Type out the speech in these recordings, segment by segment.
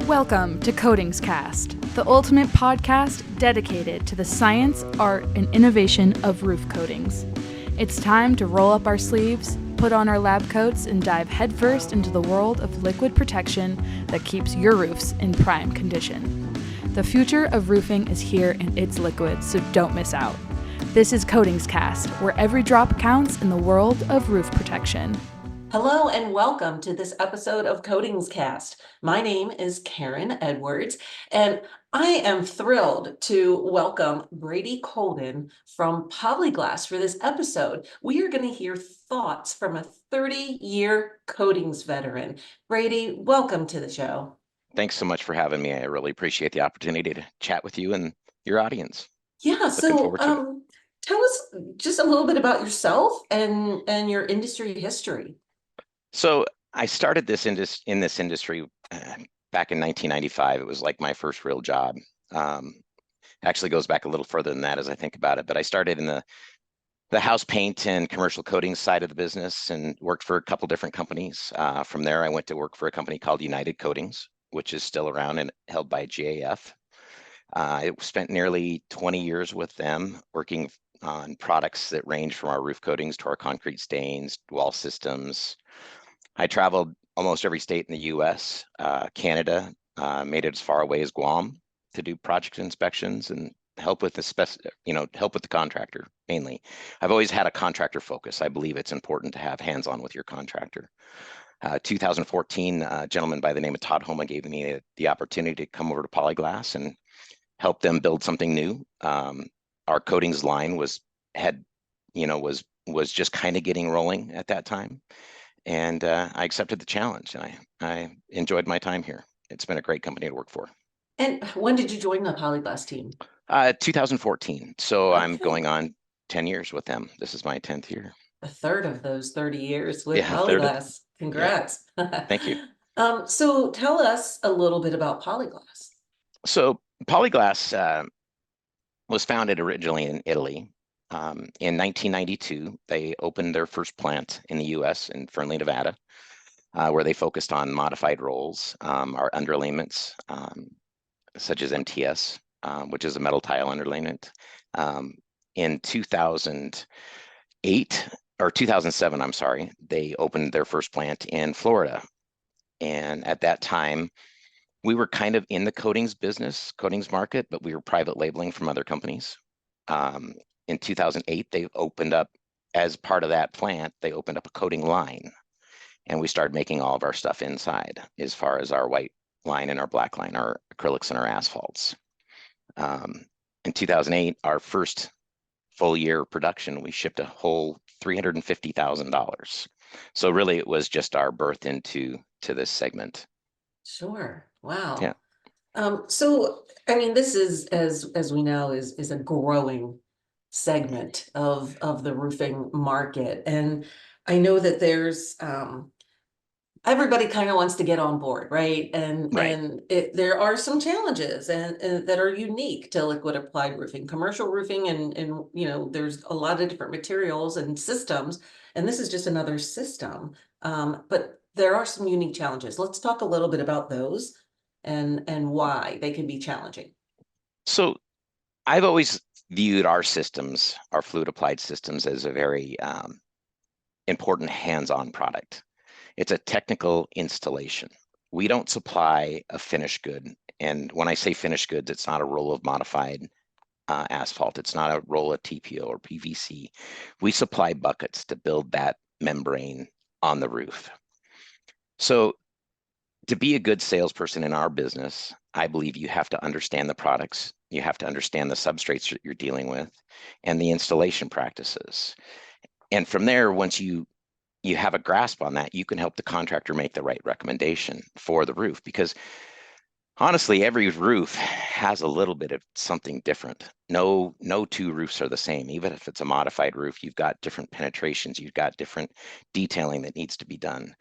Welcome to CoatingsCast, the ultimate podcast dedicated to the science, art, and innovation of roof coatings. It's time to roll up our sleeves, put on our lab coats, and dive headfirst into the world of liquid protection that keeps your roofs in prime condition. The future of roofing is here and it's liquid, so don't miss out. This is CoatingsCast, where every drop counts in the world of roof protection. Hello and welcome to this episode of CoatingsCast. My name is Karen Edwards, and I am thrilled to welcome Brady Kolden from Polyglass for this episode. We are going to hear thoughts from a 30-year coatings veteran. Brady, welcome to the show. Thanks so much for having me. I really appreciate the opportunity to chat with you and your audience. Yeah, tell us just a little bit about yourself and your industry history. So I started in this industry back in 1995. It was like my first real job. Actually goes back a little further than that as I think about it. But I started in the house paint and commercial coatings side of the business and worked for a couple different companies. From there, I went to work for a company called United Coatings, which is still around and held by GAF. I spent nearly 20 years with them working on products that range from our roof coatings to our concrete stains, wall systems. I traveled almost every state in the U.S., Canada, made it as far away as Guam to do project inspections and help with the contractor mainly. I've always had a contractor focus. I believe it's important to have hands-on with your contractor. 2014, a gentleman by the name of Todd Homa gave me the opportunity to come over to Polyglass and help them build something new. Our coatings line was just kind of getting rolling at that time. And I accepted the challenge, and I enjoyed my time here. It's been a great company to work for. And when did you join the Polyglass team? 2014. So Okay. I'm going on 10 years with them. This is my 10th year. A third of those 30 years with Polyglass. Congrats. Yeah. Thank you. So tell us a little bit about Polyglass. So Polyglass was founded originally in Italy. In 1992, they opened their first plant in the U.S. in Fernley, Nevada, where they focused on modified rolls, our underlayments, such as MTS, which is a metal tile underlayment. In 2007, I'm sorry, they opened their first plant in Florida. And at that time, we were kind of in the coatings market, but we were private labeling from other companies. In 2008, they opened up, as part of that plant, they opened up a coating line, and we started making all of our stuff inside, as far as our white line and our black line, our acrylics and our asphalts. In 2008, our first full year production, we shipped a whole $350,000. So really, it was just our birth into this segment. Sure. Wow. Yeah. So I mean, this is, as we know, is a growing segment of the roofing market, and I know that there's everybody kind of wants to get on board, right? And there are some challenges and that are unique to liquid applied roofing, commercial roofing, and there's a lot of different materials and systems, and this is just another system. But there are some unique challenges. Let's talk a little bit about those and why they can be challenging. So I've always viewed our systems, our fluid applied systems, as a very important hands-on product. It's a technical installation. We don't supply a finished good. And when I say finished goods, it's not a roll of modified asphalt. It's not a roll of TPO or PVC. We supply buckets to build that membrane on the roof. So to be a good salesperson in our business, I believe you have to understand the products. You have to understand the substrates that you're dealing with and the installation practices. And from there, once you have a grasp on that, you can help the contractor make the right recommendation for the roof. Because honestly, every roof has a little bit of something different. No two roofs are the same. Even if it's a modified roof, you've got different penetrations, you've got different detailing that needs to be done.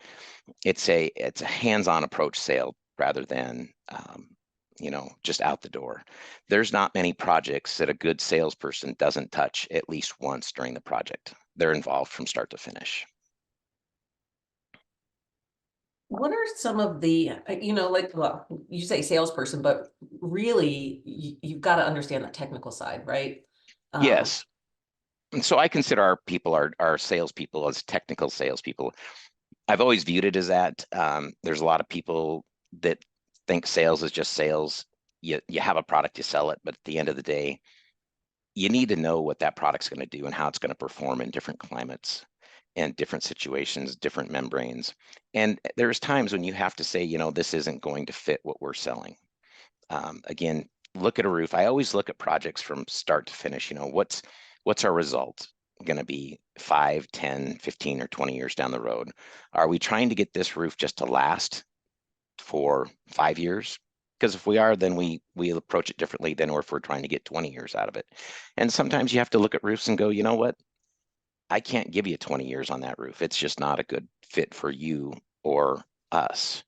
It's a hands-on approach sale rather than just out the door. There's not many projects that a good salesperson doesn't touch at least once during the project. They're involved from start to finish. What are some of the, like, well, you say salesperson, but really you've got to understand the technical side, right? Um, Yes. And so I consider our people, our salespeople, as technical salespeople. I've always viewed it as that. There's a lot of people that think sales is just sales. You have a product, you sell it, but at the end of the day, you need to know what that product's going to do and how it's going to perform in different climates and different situations, different membranes. And there's times when you have to say, this isn't going to fit what we're selling. Again, look at a roof. I always look at projects from start to finish. What's our result going to be 5, 10, 15, or 20 years down the road? Are we trying to get this roof just to last for 5 years? Because if we are, then we approach it differently than if we're trying to get 20 years out of it. And sometimes you have to look at roofs and go, you know what? I can't give you 20 years on that roof. It's just not a good fit for you or us.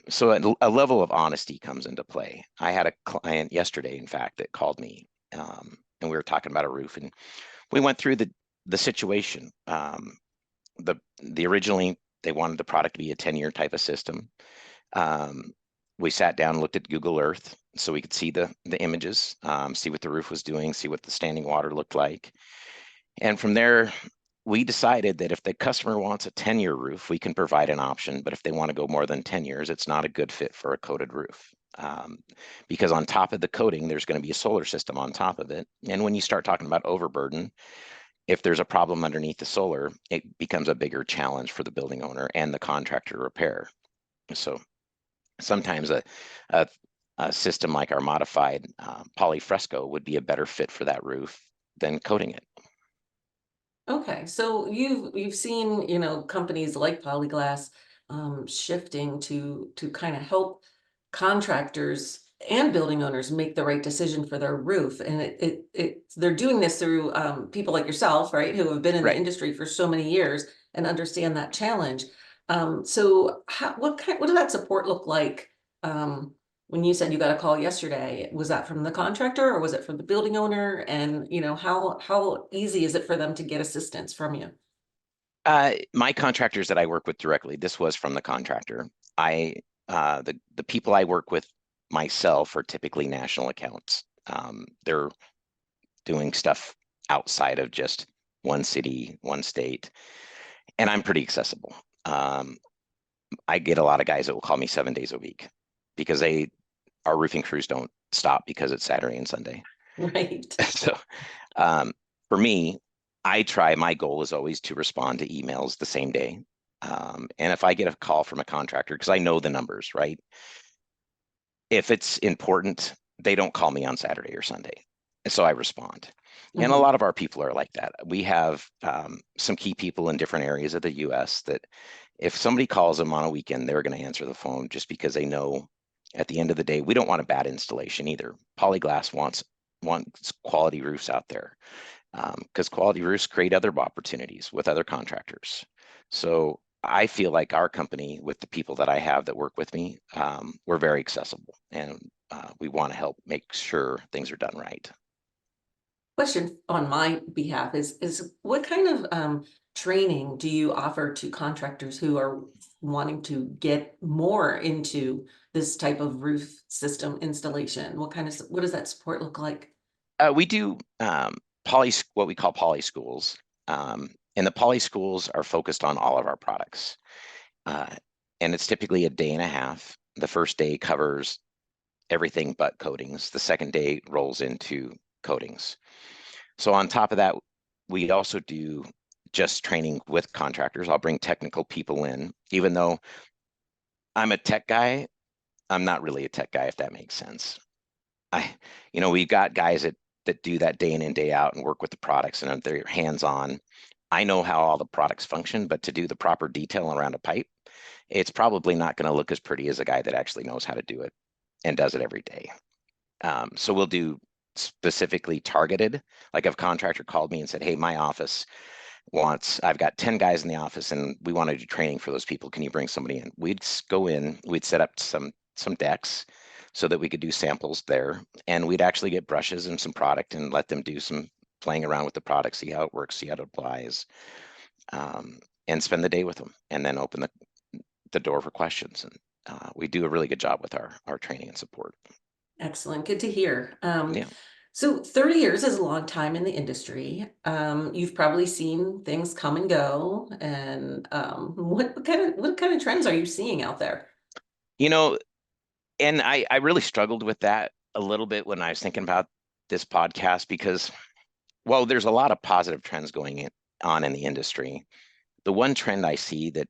So a level of honesty comes into play. I had a client yesterday, in fact, that called me, and we were talking about a roof, and we went through the situation. The originally they wanted the product to be a 10-year type of system. We sat down and looked at Google Earth so we could see the images, see what the roof was doing, see what the standing water looked like. And from there, we decided that if the customer wants a 10-year roof, we can provide an option. But if they want to go more than 10 years, it's not a good fit for a coated roof. Because on top of the coating, there's going to be a solar system on top of it. And when you start talking about overburden, if there's a problem underneath the solar, it becomes a bigger challenge for the building owner and the contractor to repair. So sometimes a system like our modified polyfresco would be a better fit for that roof than coating it. Okay, so you've seen, companies like Polyglass shifting to kind of help contractors and building owners make the right decision for their roof. And they're doing this through people like yourself, right, who have been in the Right. industry for so many years and understand that challenge. So what does that support look like? When you said you got a call yesterday, was that from the contractor or was it from the building owner? And how easy is it for them to get assistance from you? My contractors that I work with directly, this was from the contractor. The people I work with myself are typically national accounts. They're doing stuff outside of just one city, one state, and I'm pretty accessible. I get a lot of guys that will call me 7 days a week because our roofing crews don't stop because it's Saturday and Sunday. Right. So for me, my goal is always to respond to emails the same day. And if I get a call from a contractor, because I know the numbers, right? If it's important, they don't call me on Saturday or Sunday. And so I respond. And a Mhm. lot of our people are like that. We have some key people in different areas of the US that if somebody calls them on a weekend, they're going to answer the phone just because they know at the end of the day, we don't want a bad installation either. Polyglass wants quality roofs out there because quality roofs create other opportunities with other contractors. So I feel like our company, with the people that I have that work with me, we're very accessible and we want to help make sure things are done right. Question on my behalf is what kind of training do you offer to contractors who are wanting to get more into this type of roof system installation? What does that support look like? We do what we call poly schools, and the poly schools are focused on all of our products. And it's typically a day and a half. The first day covers everything but coatings. The second day rolls into coatings. So on top of that, we also do just training with contractors. I'll bring technical people in, even though I'm a tech guy, I'm not really a tech guy, if that makes sense. We've got guys that do that day in and day out and work with the products and they're hands-on. I know how all the products function, but to do the proper detail around a pipe, it's probably not going to look as pretty as a guy that actually knows how to do it and does it every day. So we'll do specifically targeted, like if a contractor called me and said, hey, my office I've got 10 guys in the office and we want to do training for those people. Can you bring somebody in? We'd go in, we'd set up some decks so that we could do samples there. And we'd actually get brushes and some product and let them do some playing around with the product, see how it works, see how it applies, and spend the day with them. And then open the door for questions. And we do a really good job with our training and support. Excellent. Good to hear. Yeah. So 30 years is a long time in the industry. You've probably seen things come and go. And what kind of trends are you seeing out there? And I really struggled with that a little bit when I was thinking about this podcast because, well, there's a lot of positive trends going on in the industry. The one trend I see that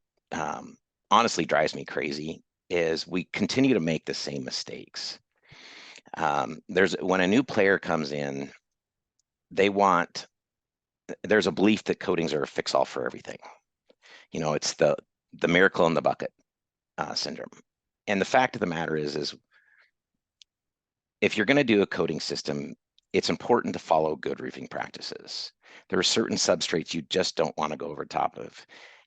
honestly drives me crazy is we continue to make the same mistakes. When a new player comes in, there's a belief that coatings are a fix-all for everything. It's the miracle in the bucket syndrome. And the fact of the matter is if you're going to do a coating system, it's important to follow good roofing practices. There are certain substrates you just don't want to go over top of.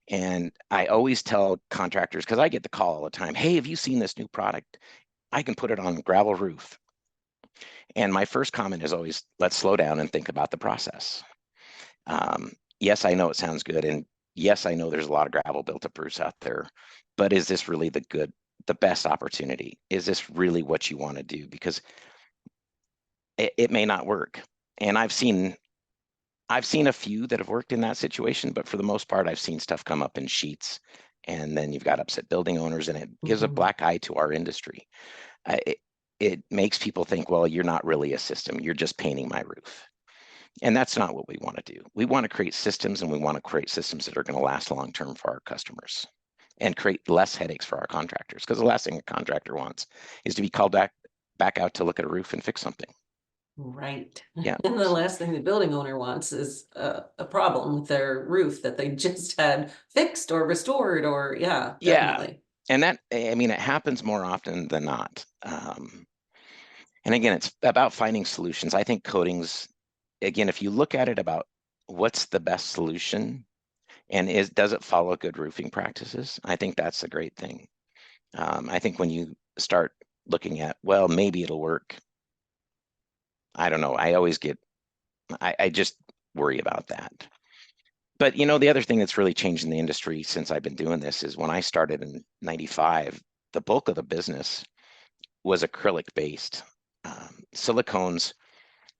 And I always tell contractors, because I get the call all the time, hey, have you seen this new product? I can put it on a gravel roof. And my first comment is always, let's slow down and think about the process. Yes, I know it sounds good. And yes, I know there's a lot of gravel built up roofs out there, but is this really the best opportunity? Is this really what you want to do? Because it may not work. And I've seen a few that have worked in that situation, but for the most part, I've seen stuff come up in sheets, and then you've got upset building owners, and it gives a black eye to our industry. It makes people think, well, you're not really a system, you're just painting my roof. And that's not what we want to do. We want to create systems, and we want to create systems that are going to last long-term for our customers and create less headaches for our contractors. Because the last thing a contractor wants is to be called back out to look at a roof and fix something. Right. Yeah. And the last thing the building owner wants is a problem with their roof that they just had fixed or restored, or yeah, definitely. And that, I mean, it happens more often than not. And again, it's about finding solutions. I think coatings, again, if you look at it about what's the best solution and does it follow good roofing practices, I think that's a great thing. I think when you start looking at, well, maybe it'll work, I don't know. I just worry about that. But the other thing that's really changed in the industry since I've been doing this is when I started in '95, the bulk of the business was acrylic based. Silicones,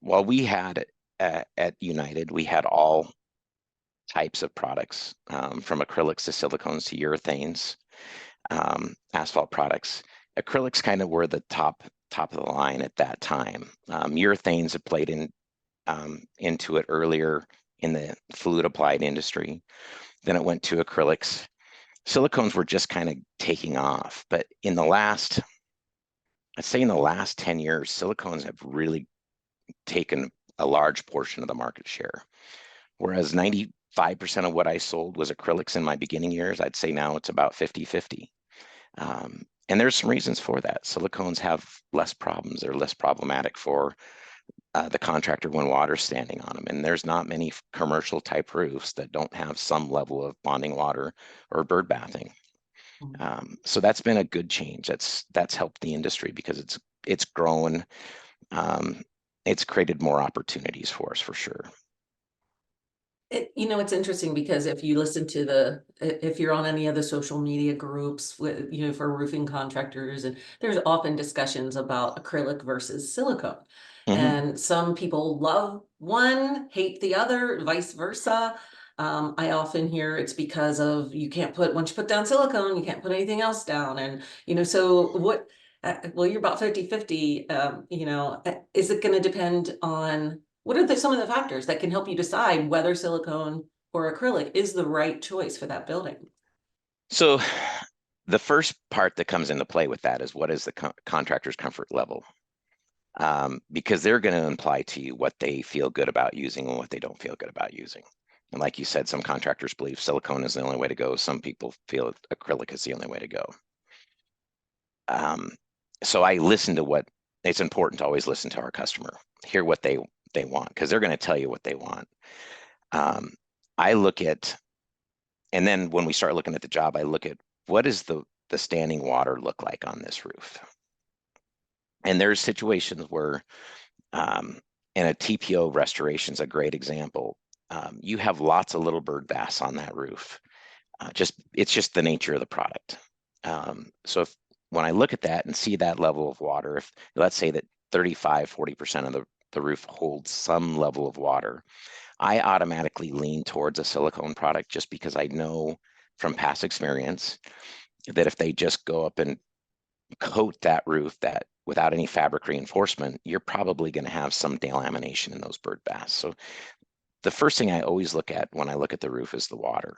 while we had at United, we had all types of products, from acrylics to silicones to urethanes, asphalt products. Acrylics kind of were the top of the line at that time. Urethanes had played into it earlier in the fluid applied industry. Then it went to acrylics. Silicones were just kind of taking off, but I'd say in the last 10 years, silicones have really taken a large portion of the market share. Whereas 95% of what I sold was acrylics in my beginning years, I'd say now it's about 50-50. And there's some reasons for that. Silicones have less problems. They're less problematic for the contractor when water's standing on them. And there's not many commercial type roofs that don't have some level of bonding water or bird bathing. So that's been a good change. That's helped the industry because it's grown. It's created more opportunities for us for sure. It's interesting because if you listen to if you're on any of the social media groups with, for roofing contractors, and there's often discussions about acrylic versus silicone. And some people love one, hate the other, vice versa. I often hear it's because of once you put down silicone, you can't put anything else down. And, so what, well, you're about 50-50, is it going to depend on what are some of the factors that can help you decide whether silicone or acrylic is the right choice for that building? So the first part that comes into play with that is what is the contractor's comfort level? Because they're going to imply to you what they feel good about using and what they don't feel good about using. And like you said, some contractors believe silicone is the only way to go. Some people feel acrylic is the only way to go. So I listen to it's important to always listen to our customer, hear what they want, because they're going to tell you what they want. I look at, and then when we start looking at the job, I look at what does the standing water look like on this roof? And there's situations where, and a TPO restoration is a great example. You have lots of little bird baths on that roof. It's just the nature of the product. So when I look at that and see that level of water, if let's say that 35–40% of the roof holds some level of water, I automatically lean towards a silicone product just because I know from past experience that if they just go up and coat that roof that without any fabric reinforcement, you're probably going to have some delamination in those bird baths. So the first thing I always look at when I look at the roof is the water.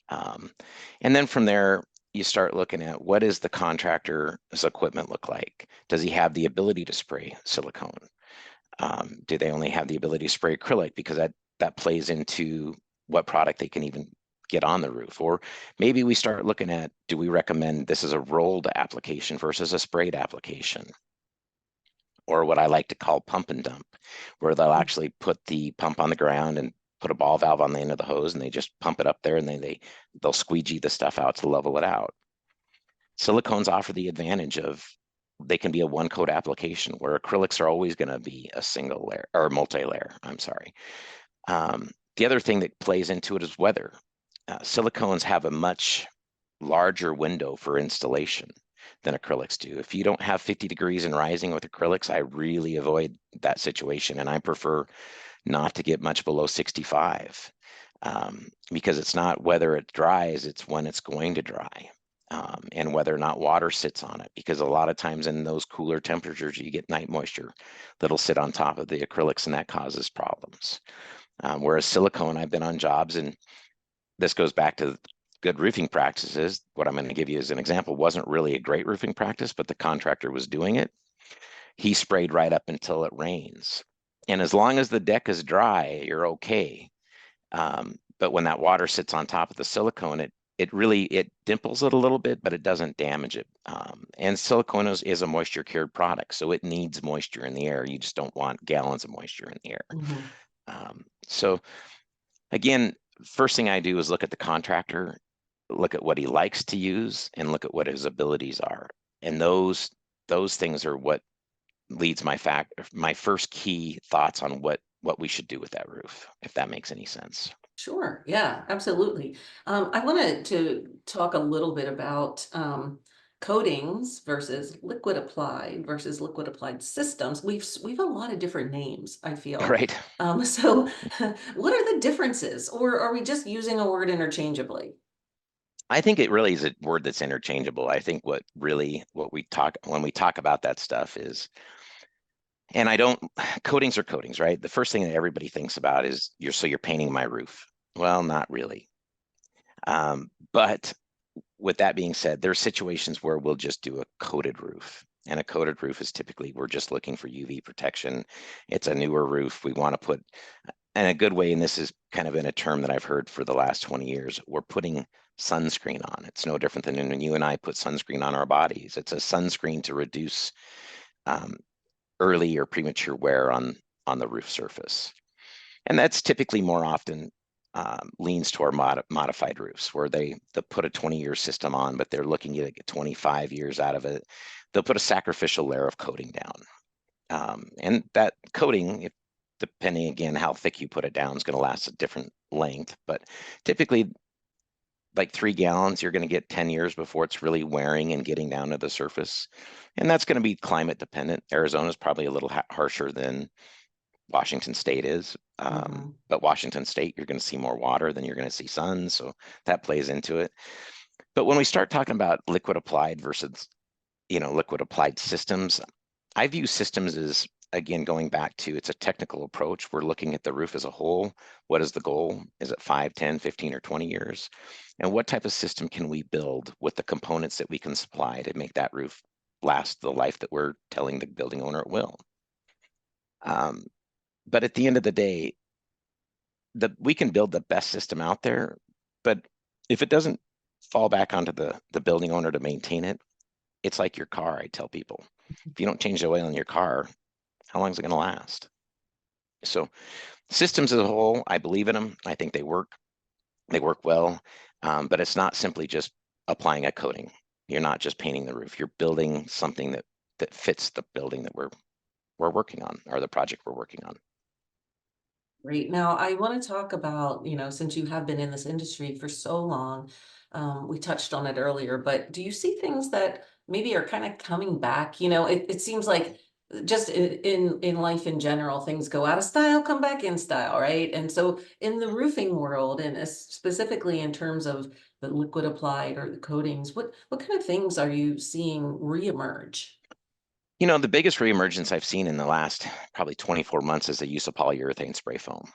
And then from there, you start looking at what is the contractor's equipment look like? Does he have the ability to spray silicone? Do they only have the ability to spray acrylic? Because that plays into what product they can even get on the roof. Or maybe we start looking at, do we recommend this is a rolled application versus a sprayed application? Or what I like to call pump and dump, where they'll actually put the pump on the ground and put a ball valve on the end of the hose, and they just pump it up there, and they'll squeegee the stuff out to level it out. Silicones offer the advantage of they can be a one coat application, where acrylics are always going to be a single layer or multi-layer. I'm sorry. The other thing that plays into it is weather. Silicones have a much larger window for installation than acrylics do. If you don't have 50 degrees and rising with acrylics, I really avoid that situation, and I prefer not to get much below 65, because it's not whether it dries, it's when it's going to dry, and whether or not water sits on it, because a lot of times in those cooler temperatures, you get night moisture that'll sit on top of the acrylics, and that causes problems. Whereas silicone, I've been on jobs, and this goes back to good roofing practices. What I'm going to give you as an example wasn't really a great roofing practice, but the contractor was doing it. He sprayed right up until it rains. And as long as the deck is dry, you're okay. But when that water sits on top of the silicone, it dimples it a little bit, but it doesn't damage it. And silicone is a moisture cured product, so it needs moisture in the air. You just don't want gallons of moisture in the air. Mm-hmm. So again, first thing I do is look at the contractor, look at what he likes to use, and look at what his abilities are. And those things are what leads my first key thoughts on what we should do with that roof, if that makes any sense. Sure. Yeah, absolutely. I wanted to talk a little bit about coatings versus liquid applied systems. We've a lot of different names, I feel. Right. So what are the differences, or are we just using a word interchangeably? I think it really is a word that's interchangeable. I think when we talk about that stuff is, and coatings are coatings, right? The first thing that everybody thinks about is you're painting my roof. Well, not really. But with that being said, there are situations where we'll just do a coated roof. And a coated roof is typically, we're just looking for UV protection. It's a newer roof. We want to put, and a good way, and this is kind of in a term that I've heard for the last 20 years, we're putting sunscreen on. It's no different than when you and I put sunscreen on our bodies. It's a sunscreen to reduce early or premature wear on the roof surface. And that's typically more often leans toward modified roofs, where they'll put a 20-year system on, but they're looking to get 25 years out of it. They'll put a sacrificial layer of coating down. And that coating, depending again how thick you put it down, is going to last a different length. But typically, like 3 gallons, you're going to get 10 years before it's really wearing and getting down to the surface. And that's going to be climate dependent. Arizona is probably a little harsher than Washington State is. But Washington State, you're going to see more water than you're going to see sun. So that plays into it. But when we start talking about liquid applied versus, liquid applied systems, I view systems as, again, going back to, it's a technical approach. We're looking at the roof as a whole. What is the goal? Is it 5, 10, 15, or 20 years? And what type of system can we build with the components that we can supply to make that roof last the life that we're telling the building owner it will? But at the end of the day, we can build the best system out there, but if it doesn't fall back onto the building owner to maintain it, it's like your car. I tell people, if you don't change the oil in your car, how long is it going to last? So systems as a whole, I believe in them. I think they work well, but it's not simply just applying a coating. You're not just painting the roof. You're building something that fits the building that we're working on, or the project we're working on. Great. Now, I want to talk about, since you have been in this industry for so long, we touched on it earlier, but do you see things that maybe are kind of coming back? It seems like just in life in general, things go out of style, come back in style, right? And so in the roofing world, and specifically in terms of the liquid applied or the coatings, what kind of things are you seeing reemerge? The biggest reemergence I've seen in the last probably 24 months is the use of polyurethane spray foam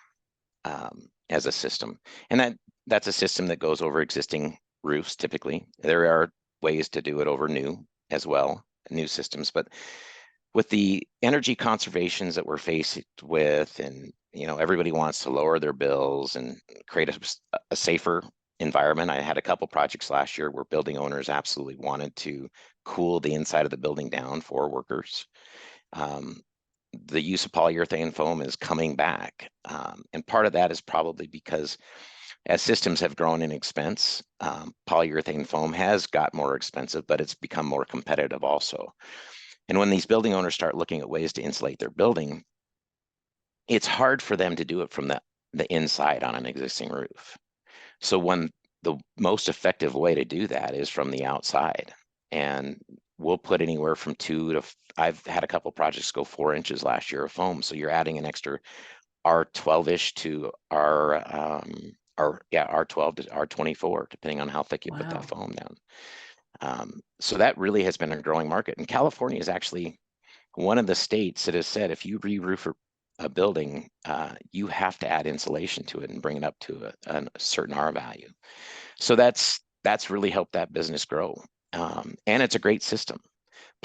as a system. And that's a system that goes over existing roofs typically. There are ways to do it over new as well, new systems. But with the energy conservations that we're faced with, and everybody wants to lower their bills and create a safer environment. I had a couple projects last year where building owners absolutely wanted to cool the inside of the building down for workers. The use of polyurethane foam is coming back. And part of that is probably because as systems have grown in expense, polyurethane foam has got more expensive, but it's become more competitive also. And when these building owners start looking at ways to insulate their building, it's hard for them to do it from the inside on an existing roof. So the most effective way to do that is from the outside. And we'll put anywhere from I've had a couple projects go 4 inches last year of foam. So you're adding an extra R12-ish to R12 to R24, depending on how thick you put that Wow. foam down. So that really has been a growing market. And California is actually one of the states that has said if you re-roof a building, you have to add insulation to it and bring it up to a certain R value. So that's really helped that business grow. And it's a great system.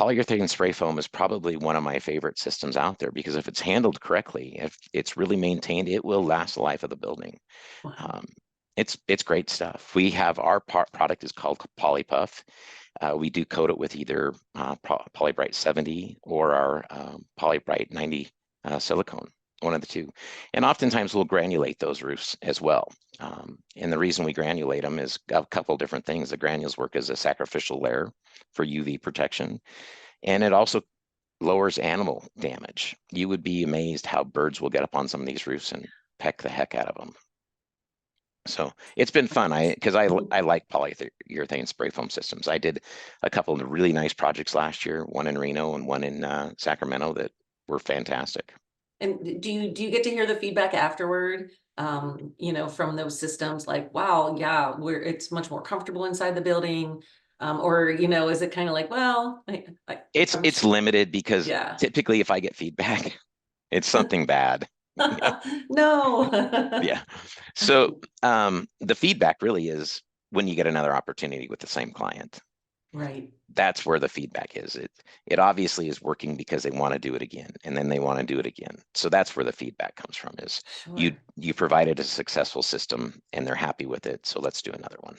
Polyurethane spray foam is probably one of my favorite systems out there because if it's handled correctly, if it's really maintained, it will last the life of the building. Wow. It's great stuff. We have our product is called Polypuff. We do coat it with either Polybright 70 or our Polybright 90 silicone, one of the two. And oftentimes we'll granulate those roofs as well. And the reason we granulate them is a couple different things. The granules work as a sacrificial layer for UV protection, and it also lowers animal damage. You would be amazed how birds will get up on some of these roofs and peck the heck out of them. So it's been fun. Because I like polyurethane spray foam systems. I did a couple of really nice projects last year, one in Reno and one in Sacramento that were fantastic. And do you get to hear the feedback afterward? From those systems, like, wow, yeah, it's much more comfortable inside the building. Or is it kind of like, well, It's limited because yeah. typically if I get feedback, it's something bad. No. Yeah. So the feedback really is when you get another opportunity with the same client. Right. That's where the feedback is. It obviously is working because they want to do it again, and then they want to do it again. So that's where the feedback comes from is Sure. you provided a successful system and they're happy with it. So let's do another one.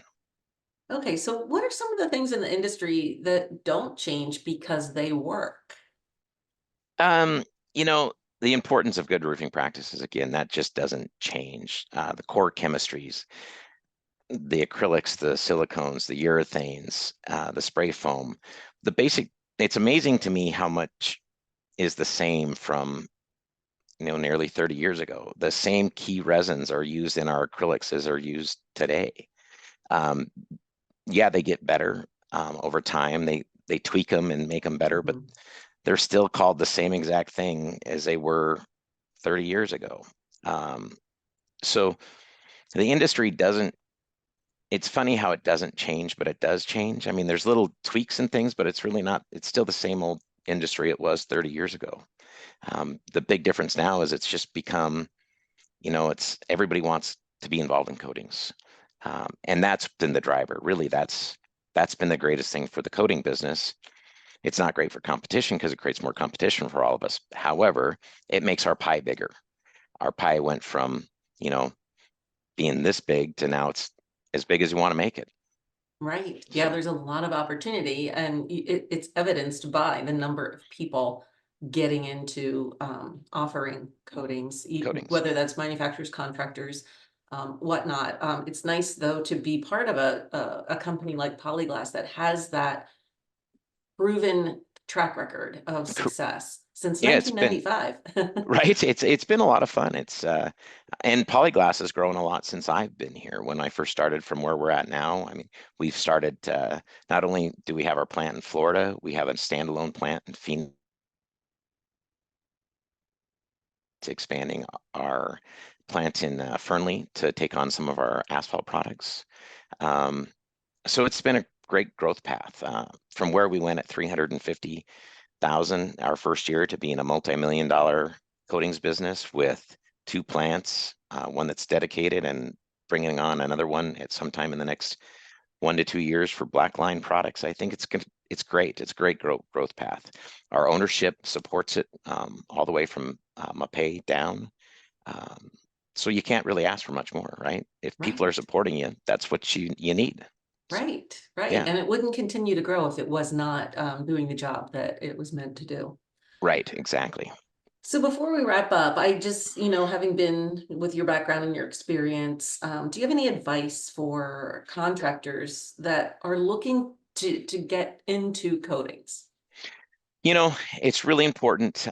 Okay, so what are some of the things in the industry that don't change because they work? Um, you know, the importance of good roofing practices, again, that just doesn't change. The core chemistries, the acrylics, the silicones, the urethanes, the spray foam, it's amazing to me how much is the same from nearly 30 years ago. The same key resins are used in our acrylics as are used today. Yeah, they get better over time. They tweak them and make them better, but they're still called the same exact thing as they were 30 years ago. So the industry it's funny how it doesn't change, but it does change. I mean, there's little tweaks and things, but it's really not, it's still the same old industry it was 30 years ago. The big difference now is it's just become, it's everybody wants to be involved in coatings. And that's been the driver. Really, that's been the greatest thing for the coating business. It's not great for competition because it creates more competition for all of us. However, it makes our pie bigger. Our pie went from, being this big to now it's as big as you want to make it. Right. Yeah, So, there's a lot of opportunity, and it's evidenced by the number of people getting into offering coatings, coatings. whether that's manufacturers, contractors, whatnot. It's nice though to be part of a company like Polyglass that has that proven track record of success since Yeah, it's been 1995. right. It's been a lot of fun. And Polyglass has grown a lot since I've been here. When I first started from where we're at now, I mean, we've started, not only do we have our plant in Florida, we have a standalone plant in Phoenix, expanding our plant in Fernley to take on some of our asphalt products. So it's been a great growth path from where we went at 350,000 our first year to being a multi-million-dollar coatings business with 2 plants, one that's dedicated and bringing on another one at some time in the next 1 to 2 years for black line products. I think it's great. It's a great growth path. Our ownership supports it all the way from Mapei down. So you can't really ask for much more, right? If people are Right. supporting you, that's what you need. Right, right. Yeah, And it wouldn't continue to grow if it was not doing the job that it was meant to do. right, exactly. So before we wrap up, I just, having been with your background and your experience, do you have any advice for contractors that are looking to get into coatings? It's really important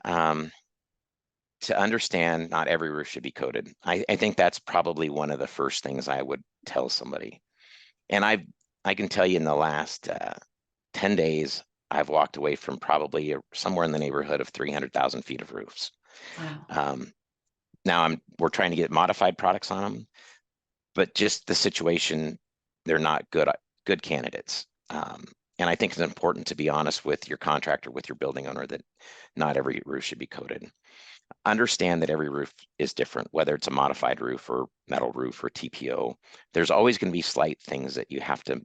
to understand not every roof should be coated. I think that's probably one of the first things I would tell somebody. And I can tell you in the last 10 days, I've walked away from probably somewhere in the neighborhood of 300,000 feet of roofs. Wow. Now we're trying to get modified products on them, but just the situation, they're not good candidates. And I think it's important to be honest with your contractor, with your building owner, that not every roof should be coated. Understand that every roof is different, whether it's a modified roof or metal roof or TPO. There's always going to be slight things that you have to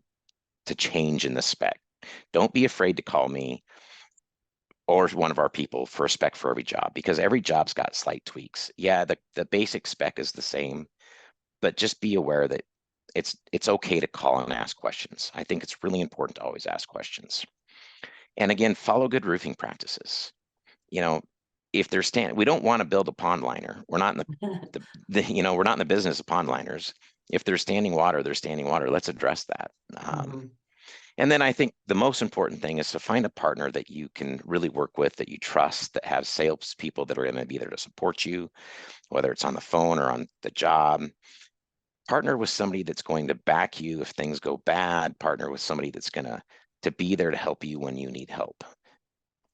change in the spec. Don't be afraid to call me or one of our people for a spec for every job, because every job's got slight tweaks. Yeah, the basic spec is the same, but just be aware that it's okay to call and ask questions. I think it's really important to always ask questions. And again, follow good roofing practices. If they're we don't want to build a pond liner. We're not in we're not in the business of pond liners. If they're standing water, they're standing water. Let's address that. And then I think the most important thing is to find a partner that you can really work with, that you trust, that have sales people that are going to be there to support you, whether it's on the phone or on the job. Partner with somebody that's going to back you if things go bad. Partner with somebody that's going to be there to help you when you need help.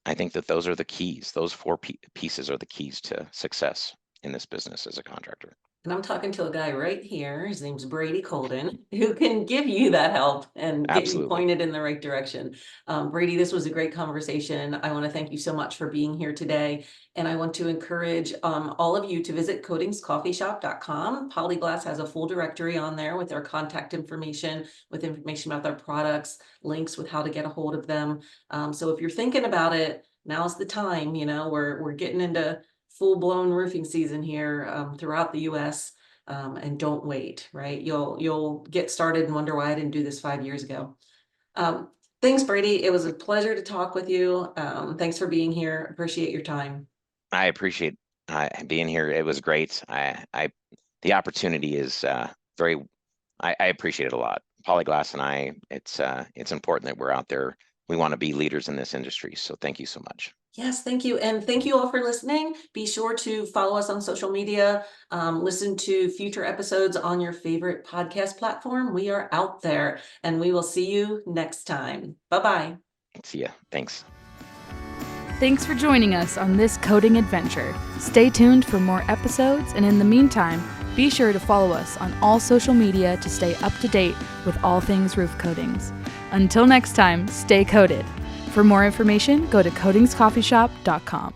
I think that those are the keys. Those 4 pieces are the keys to success in this business as a contractor. And I'm talking to a guy right here. His name's Brady Kolden, who can give you that help and get you Absolutely. pointed in the right direction. Brady, this was a great conversation. I want to thank you so much for being here today. And I want to encourage all of you to visit coatingscoffeeshop.com. Polyglass has a full directory on there with their contact information, with information about their products, links with how to get a hold of them. So if you're thinking about it, now's the time. We're getting into full-blown roofing season here throughout the US, and don't wait, right? You'll get started and wonder why I didn't do this 5 years ago. Thanks, Brady. It was a pleasure to talk with you. Thanks for being here. Appreciate your time. I appreciate being here. It was great. The opportunity is very. I appreciate it a lot. Polyglass and it's important that we're out there. We want to be leaders in this industry. So thank you so much. Yes, thank you. And thank you all for listening. Be sure to follow us on social media. Listen to future episodes on your favorite podcast platform. We are out there, and we will see you next time. Bye-bye. See ya. Thanks. Thanks for joining us on this coating adventure. Stay tuned for more episodes, and in the meantime, be sure to follow us on all social media to stay up to date with all things roof coatings. Until next time, stay coated. For more information, go to coatingscoffeeshop.com.